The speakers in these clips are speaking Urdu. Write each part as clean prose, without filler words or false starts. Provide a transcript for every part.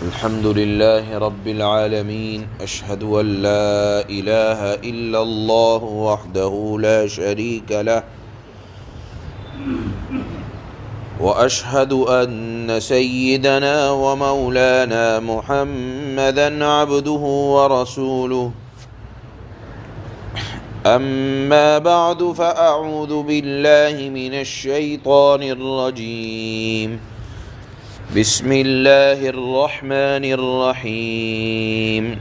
الحمد لله رب العالمين أشهد أن لا إله إلا الله وحده لا شريك له وأشهد أن سيدنا ومولانا محمدا عبده ورسوله أما بعد فأعوذ بالله من الشيطان الرجيم بسم الله الرحمن الرحيم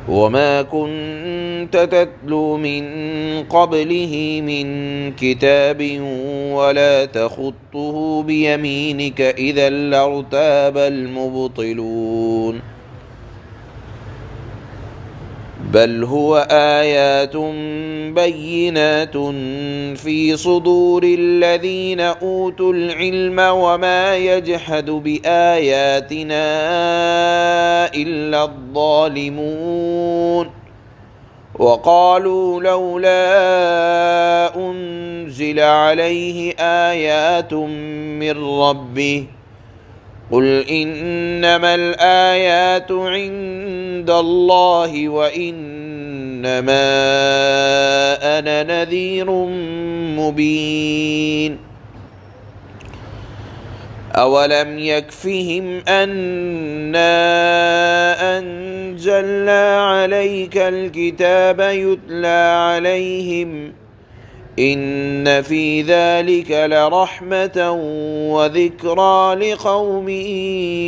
وما كنت تتلو من قبله من كتاب ولا تخطه بيمينك إذا لارتاب المبطلون بل هو آيات بينات في صدور الذين أوتوا العلم وما يجحد بآياتنا إلا الظالمون وقالوا لولا أنزل عليه آيات من ربه قل إنما الآيات عند الله وإنما أنا نذير مبين أولم يكفهم أنا أنزلنا عليك الكتاب يتلى عليهم إن في ذلك لرحمة وذكرى لقوم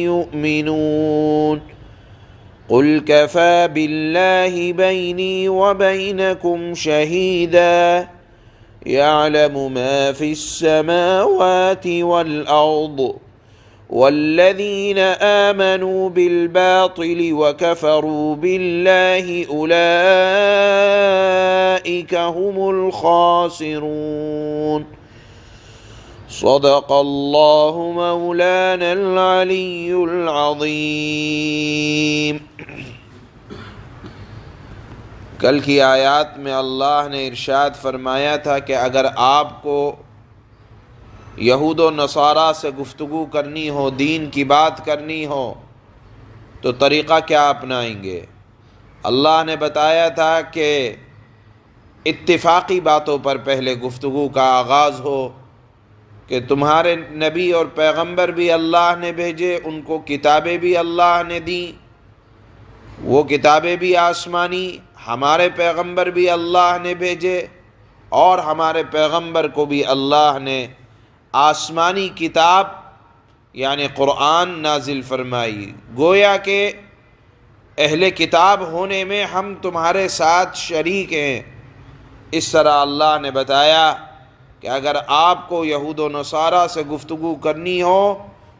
يؤمنون قل كفى بالله بيني وبينكم شهيدا يعلم ما في السماوات والأرض والذين آمنوا بالباطل وكفروا بالله أولئك هم الخاسرون صدق الله مولانا العلي العظيم۔ کل کی آیات میں اللہ نے ارشاد فرمایا تھا کہ اگر آپ کو یہود و نصارہ سے گفتگو کرنی ہو، دین کی بات کرنی ہو تو طریقہ کیا اپنائیں گے؟ اللہ نے بتایا تھا کہ اتفاقی باتوں پر پہلے گفتگو کا آغاز ہو کہ تمہارے نبی اور پیغمبر بھی اللہ نے بھیجے، ان کو کتابیں بھی اللہ نے دیں، وہ کتابیں بھی آسمانی، ہمارے پیغمبر بھی اللہ نے بھیجے اور ہمارے پیغمبر کو بھی اللہ نے آسمانی کتاب یعنی قرآن نازل فرمائی۔ گویا کہ اہل کتاب ہونے میں ہم تمہارے ساتھ شریک ہیں۔ اس طرح اللہ نے بتایا کہ اگر آپ کو یہود و نصارہ سے گفتگو کرنی ہو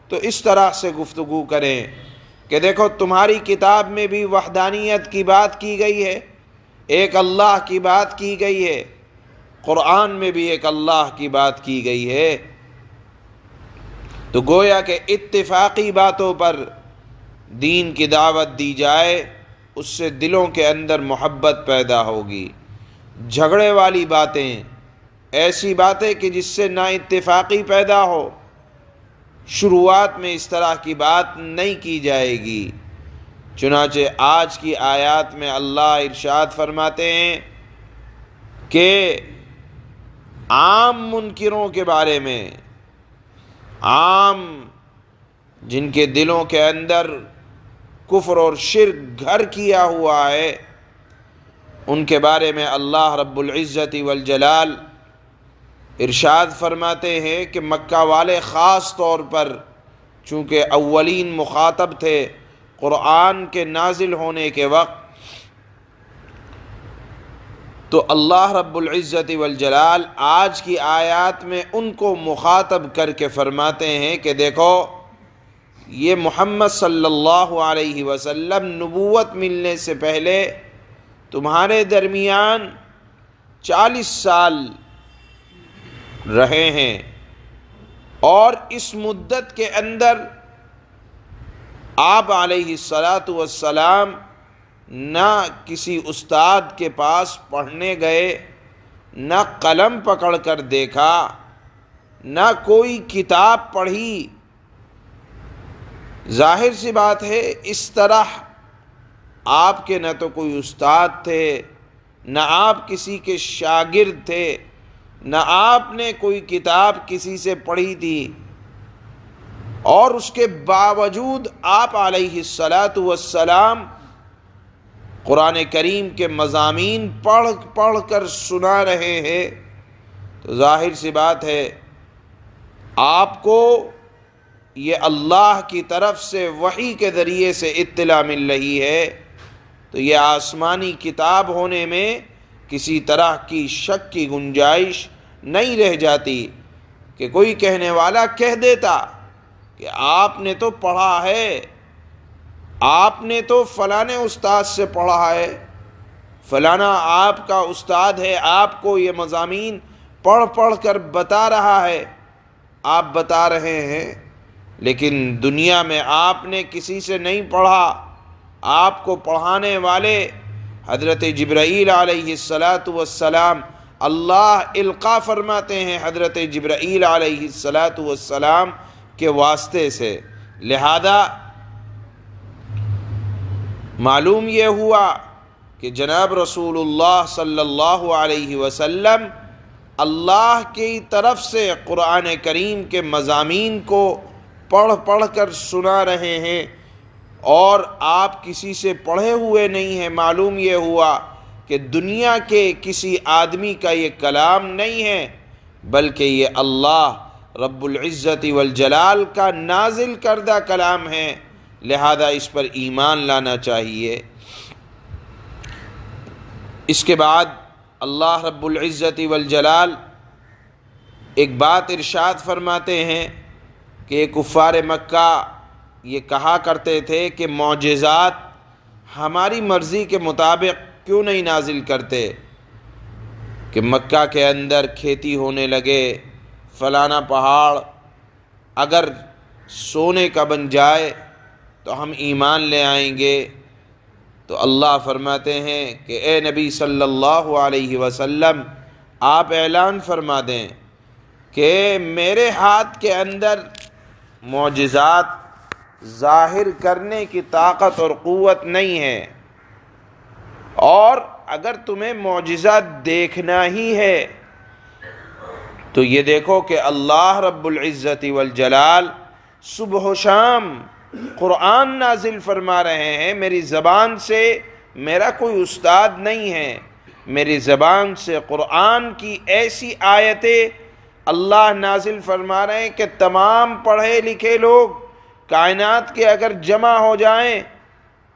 تو اس طرح سے گفتگو کریں کہ دیکھو تمہاری کتاب میں بھی وحدانیت کی بات کی گئی ہے، ایک اللہ کی بات کی گئی ہے، قرآن میں بھی ایک اللہ کی بات کی گئی ہے۔ تو گویا کہ اتفاقی باتوں پر دین کی دعوت دی جائے، اس سے دلوں کے اندر محبت پیدا ہوگی۔ جھگڑے والی باتیں، ایسی باتیں کہ جس سے نا اتفاقی پیدا ہو، شروعات میں اس طرح کی بات نہیں کی جائے گی۔ چنانچہ آج کی آیات میں اللہ ارشاد فرماتے ہیں کہ عام منکروں کے بارے میں، عام جن کے دلوں کے اندر کفر اور شرک گھر کیا ہوا ہے، ان کے بارے میں اللہ رب العزت والجلال ارشاد فرماتے ہیں کہ مکہ والے خاص طور پر چونکہ اولین مخاطب تھے قرآن کے نازل ہونے کے وقت، تو اللہ رب العزت والجلال آج کی آیات میں ان کو مخاطب کر کے فرماتے ہیں کہ دیکھو یہ محمد صلی اللہ علیہ وسلم نبوت ملنے سے پہلے تمہارے درمیان 40 سال رہے ہیں، اور اس مدت کے اندر آپ علیہ السلام نہ کسی استاد کے پاس پڑھنے گئے، نہ قلم پکڑ کر دیکھا، نہ کوئی کتاب پڑھی ظاہر سی بات ہے اس طرح آپ کے نہ تو کوئی استاد تھے، نہ آپ کسی کے شاگرد تھے، نہ آپ نے کوئی کتاب کسی سے پڑھی تھی، اور اس کے باوجود آپ علیہ الصلاۃ والسلام قرآن کریم کے مضامین پڑھ کر سنا رہے ہیں، تو ظاہر سی بات ہے آپ کو یہ اللہ کی طرف سے وحی کے ذریعے سے اطلاع مل رہی ہے، تو یہ آسمانی کتاب ہونے میں کسی طرح کی شک کی گنجائش نہیں رہ جاتی کہ کوئی کہنے والا کہہ دیتا کہ آپ نے تو پڑھا ہے، آپ نے تو فلانے استاد سے پڑھا ہے، فلانا آپ کا استاد ہے، آپ کو یہ مضامین پڑھ کر بتا رہا ہے، آپ بتا رہے ہیں، لیکن دنیا میں آپ نے کسی سے نہیں پڑھا، آپ کو پڑھانے والے حضرت جبرائیل علیہ السلام اللہ القا فرماتے ہیں حضرت جبرائیل علیہ السلام کے واسطے سے۔ لہذا معلوم یہ ہوا کہ جناب رسول اللہ صلی اللہ علیہ وسلم اللہ کی طرف سے قرآن کریم کے مضامین کو پڑھ کر سنا رہے ہیں، اور آپ کسی سے پڑھے ہوئے نہیں ہیں۔ معلوم یہ ہوا کہ دنیا کے کسی آدمی کا یہ کلام نہیں ہے، بلکہ یہ اللہ رب العزت والجلال کا نازل کردہ کلام ہے، لہذا اس پر ایمان لانا چاہیے۔ اس کے بعد اللہ رب العزت والجلال ایک بات ارشاد فرماتے ہیں کہ کفار مکہ یہ کہا کرتے تھے کہ معجزات ہماری مرضی کے مطابق کیوں نہیں نازل کرتے، کہ مکہ کے اندر کھیتی ہونے لگے، فلانا پہاڑ اگر سونے کا بن جائے تو ہم ایمان لے آئیں گے۔ تو اللہ فرماتے ہیں کہ اے نبی صلی اللہ علیہ وسلم آپ اعلان فرما دیں کہ میرے ہاتھ کے اندر معجزات ظاہر کرنے کی طاقت اور قوت نہیں ہے، اور اگر تمہیں معجزہ دیکھنا ہی ہے تو یہ دیکھو کہ اللہ رب العزت والجلال صبح و شام قرآن نازل فرما رہے ہیں۔ میری زبان سے میرا کوئی استاد نہیں ہے، میری زبان سے قرآن کی ایسی آیتیں اللہ نازل فرما رہے ہیں کہ تمام پڑھے لکھے لوگ کائنات کے اگر جمع ہو جائیں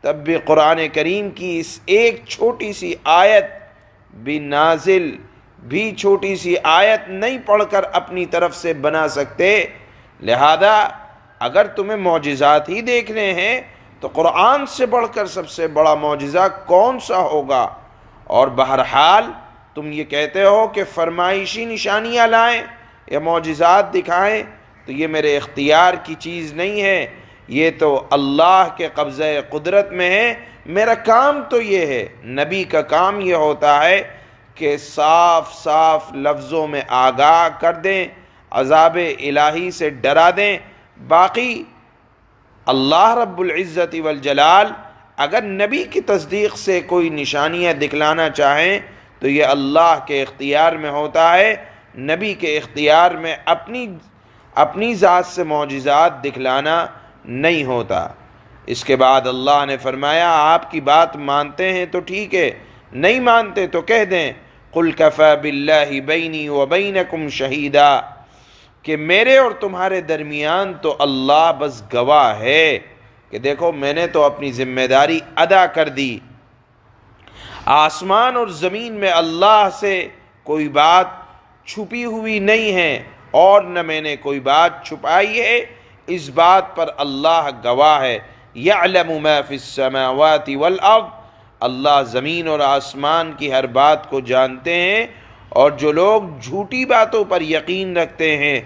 تب بھی قرآن کریم کی اس ایک چھوٹی سی آیت بھی نازل بھی چھوٹی سی آیت نہیں پڑھ کر اپنی طرف سے بنا سکتے۔ لہذا اگر تمہیں معجزات ہی دیکھنے ہیں تو قرآن سے بڑھ کر سب سے بڑا معجزہ کون سا ہوگا؟ اور بہرحال تم یہ کہتے ہو کہ فرمائشی نشانیاں لائیں یا معجزات دکھائیں، تو یہ میرے اختیار کی چیز نہیں ہے، یہ تو اللہ کے قبضہ قدرت میں ہے۔ میرا کام تو یہ ہے، نبی کا کام یہ ہوتا ہے کہ صاف صاف لفظوں میں آگاہ کر دیں، عذاب الہی سے ڈرا دیں۔ باقی اللہ رب العزت والجلال اگر نبی کی تصدیق سے کوئی نشانیاں دکھلانا چاہیں تو یہ اللہ کے اختیار میں ہوتا ہے، نبی کے اختیار میں اپنی ذات سے معجزات دکھلانا نہیں ہوتا۔ اس کے بعد اللہ نے فرمایا آپ کی بات مانتے ہیں تو ٹھیک ہے، نہیں مانتے تو کہہ دیں قُلْ كَفَى بِاللَّهِ بَيْنِي وَبَيْنَكُمْ شَهِيدًا، کہ میرے اور تمہارے درمیان تو اللہ بس گواہ ہے کہ دیکھو میں نے تو اپنی ذمہ داری ادا کر دی۔ آسمان اور زمین میں اللہ سے کوئی بات چھپی ہوئی نہیں ہے اور نہ میں نے کوئی بات چھپائی ہے، اس بات پر اللہ گواہ ہے۔ یعلم ما فی السماوات والارض، اللہ زمین اور آسمان کی ہر بات کو جانتے ہیں، اور جو لوگ جھوٹی باتوں پر یقین رکھتے ہیں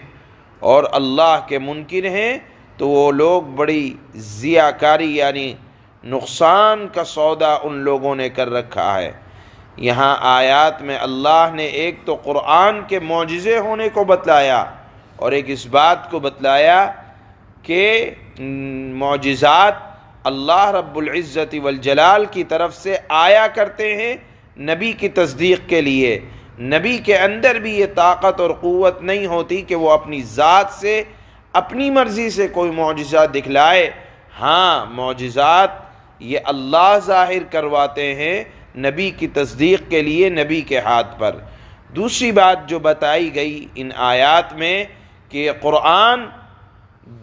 اور اللہ کے منکر ہیں تو وہ لوگ بڑی ضیاءکاری یعنی نقصان کا سودا ان لوگوں نے کر رکھا ہے۔ یہاں آیات میں اللہ نے ایک تو قرآن کے معجزے ہونے کو بتلایا اور ایک اس بات کو بتلایا کہ معجزات اللہ رب العزت والجلال کی طرف سے آیا کرتے ہیں نبی کی تصدیق کے لیے۔ نبی کے اندر بھی یہ طاقت اور قوت نہیں ہوتی کہ وہ اپنی ذات سے اپنی مرضی سے کوئی معجزہ دکھلائے۔ ہاں، معجزات یہ اللہ ظاہر کرواتے ہیں نبی کی تصدیق کے لیے نبی کے ہاتھ پر۔ دوسری بات جو بتائی گئی ان آیات میں کہ قرآن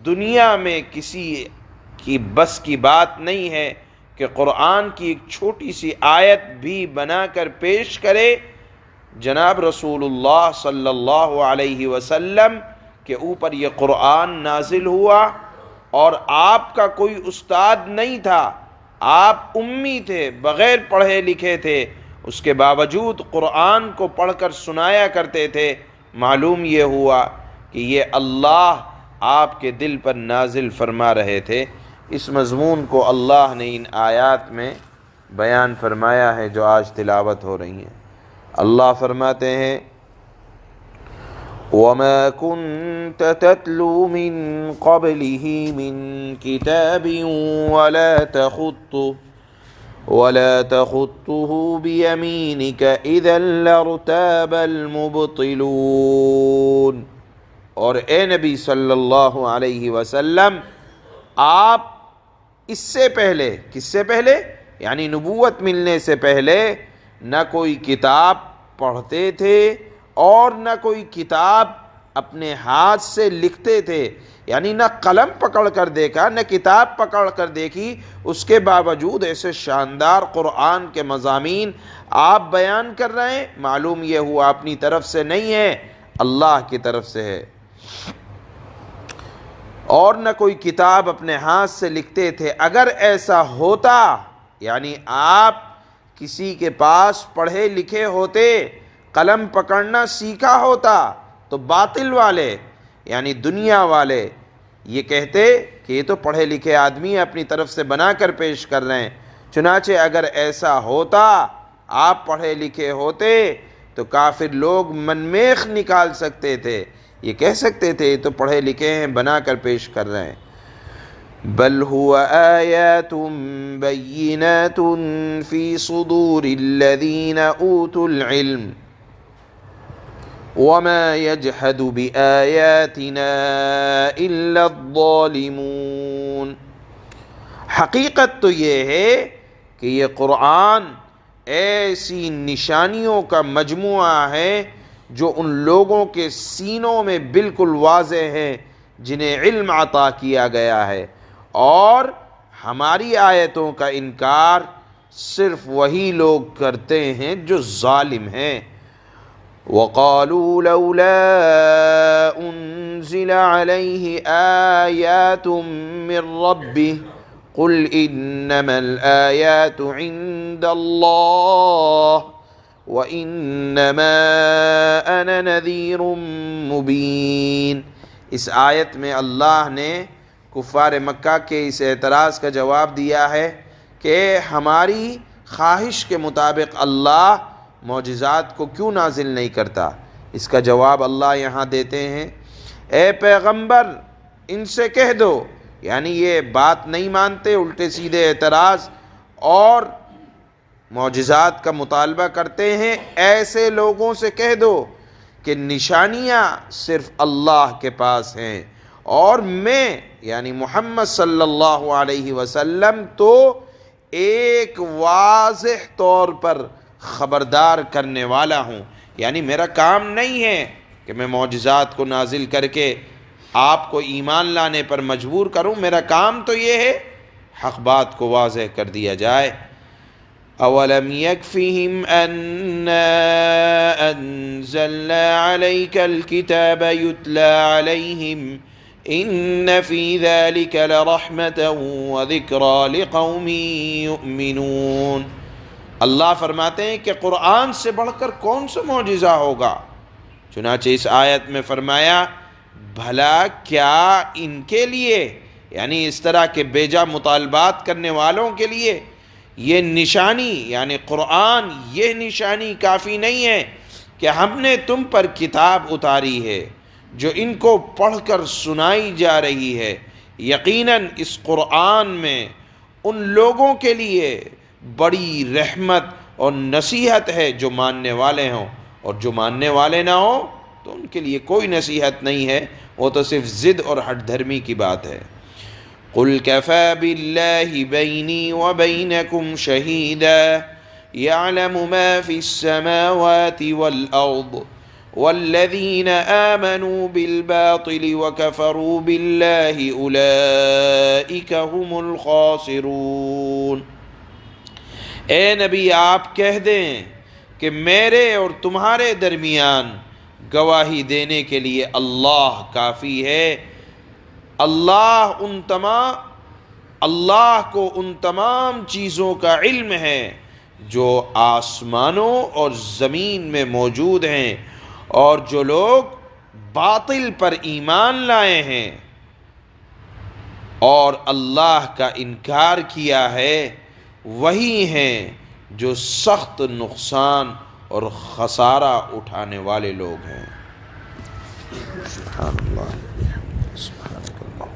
دنیا میں کسی کی بس کی بات نہیں ہے کہ قرآن کی ایک چھوٹی سی آیت بھی بنا کر پیش کرے۔ جناب رسول اللہ صلی اللہ علیہ وسلم کے اوپر یہ قرآن نازل ہوا اور آپ کا کوئی استاد نہیں تھا، آپ امی تھے، بغیر پڑھے لکھے تھے، اس کے باوجود قرآن کو پڑھ کر سنایا کرتے تھے۔ معلوم یہ ہوا کہ یہ اللہ آپ کے دل پر نازل فرما رہے تھے۔ اس مضمون کو اللہ نے ان آیات میں بیان فرمایا ہے جو آج تلاوت ہو رہی ہیں۔ اللہ فرماتے ہیں وَمَا كُنْتَ تَتْلُو مِن قَبْلِهِ مِن كِتَابٍ وَلَا تَخُطُّهُ بِيَمِينِكَ إِذًا لَارْتَابَ الْمُبْطِلُونَ۔ اور اے نبی صلی اللہ علیہ وسلم، آپ اس سے پہلے، کس سے پہلے؟ یعنی نبوت ملنے سے پہلے نہ کوئی کتاب پڑھتے تھے اور نہ کوئی کتاب اپنے ہاتھ سے لکھتے تھے، یعنی نہ قلم پکڑ کر دیکھا نہ کتاب پکڑ کر دیکھی۔ اس کے باوجود ایسے شاندار قرآن کے مضامین آپ بیان کر رہے ہیں، معلوم یہ ہوا اپنی طرف سے نہیں ہے، اللہ کی طرف سے ہے۔ اور نہ کوئی کتاب اپنے ہاتھ سے لکھتے تھے۔ اگر ایسا ہوتا، یعنی آپ کسی کے پاس پڑھے لکھے ہوتے، قلم پکڑنا سیکھا ہوتا، تو باطل والے یعنی دنیا والے یہ کہتے کہ یہ تو پڑھے لکھے آدمی اپنی طرف سے بنا کر پیش کر رہے ہیں۔ چنانچہ اگر ایسا ہوتا، آپ پڑھے لکھے ہوتے، تو کافر لوگ منمیخ نکال سکتے تھے، یہ کہہ سکتے تھے یہ تو پڑھے لکھے ہیں، بنا کر پیش کر رہے ہیں۔ بل هو آیات بینات فی صدور الذین اوتوا العلم وما يجحد بآیاتنا الا الظالمون۔ حقیقت تو یہ ہے کہ یہ قرآن ایسی نشانیوں کا مجموعہ ہے جو ان لوگوں کے سینوں میں بالکل واضح ہیں جنہیں علم عطا کیا گیا ہے، اور ہماری آیتوں کا انکار صرف وہی لوگ کرتے ہیں جو ظالم ہیں۔ وَقَالُوا لَوْلَا أُنزِلَ عَلَيْهِ آيَاتٌ مِّن رَّبِّهِ قُلْ إِنَّمَا الْآيَاتُ عِندَ اللَّهِ وَإِنَّمَا أَنَا نَذِيرٌ مُّبِينٌ۔ اس آیت میں اللہ نے کفار مکہ کے اس اعتراض کا جواب دیا ہے کہ ہماری خواہش کے مطابق اللہ معجزات کو کیوں نازل نہیں کرتا۔ اس کا جواب اللہ یہاں دیتے ہیں، اے پیغمبر ان سے کہہ دو، یعنی یہ بات نہیں مانتے، الٹے سیدھے اعتراض اور معجزات کا مطالبہ کرتے ہیں، ایسے لوگوں سے کہہ دو کہ نشانیاں صرف اللہ کے پاس ہیں، اور میں یعنی محمد صلی اللہ علیہ وسلم تو ایک واضح طور پر خبردار کرنے والا ہوں، یعنی میرا کام نہیں ہے کہ میں معجزات کو نازل کر کے آپ کو ایمان لانے پر مجبور کروں، میرا کام تو یہ ہے حق بات کو واضح کر دیا جائے۔ اولم یکفہم انا انزلنا علیک الکتاب یتلی علیہم ان فی ذلک لرحمة وذکری لقوم یؤمنون۔ اللہ فرماتے ہیں کہ قرآن سے بڑھ کر کون سا معجزہ ہوگا؟ چنانچہ اس آیت میں فرمایا بھلا کیا ان کے لیے، یعنی اس طرح کے بیجا مطالبات کرنے والوں کے لیے یہ نشانی یعنی قرآن، یہ نشانی کافی نہیں ہے کہ ہم نے تم پر کتاب اتاری ہے جو ان کو پڑھ کر سنائی جا رہی ہے، یقیناً اس قرآن میں ان لوگوں کے لیے بڑی رحمت اور نصیحت ہے جو ماننے والے ہوں، اور جو ماننے والے نہ ہوں تو ان کے لیے کوئی نصیحت نہیں ہے، وہ تو صرف ضد اور ہٹ دھرمی کی بات ہے۔ قُلْ كَفَى بِاللَّهِ بَيْنِي وَبَيْنَكُمْ شَهِيدًا يَعْلَمُ مَا فِي السَّمَاوَاتِ وَالْأَرْضِ وَالَّذِينَ آمَنُوا بِالْبَاطِلِ وَكَفَرُوا بِاللَّهِ أُولَئِكَ هُمُ الْخَاسِرُونَ۔ اے نبی آپ کہہ دیں کہ میرے اور تمہارے درمیان گواہی دینے کے لیے اللہ کافی ہے۔ اللہ کو ان تمام چیزوں کا علم ہے جو آسمانوں اور زمین میں موجود ہیں، اور جو لوگ باطل پر ایمان لائے ہیں اور اللہ کا انکار کیا ہے، وہی ہیں جو سخت نقصان اور خسارہ اٹھانے والے لوگ ہیں۔ سبحان اللہ، سبحان اللہ۔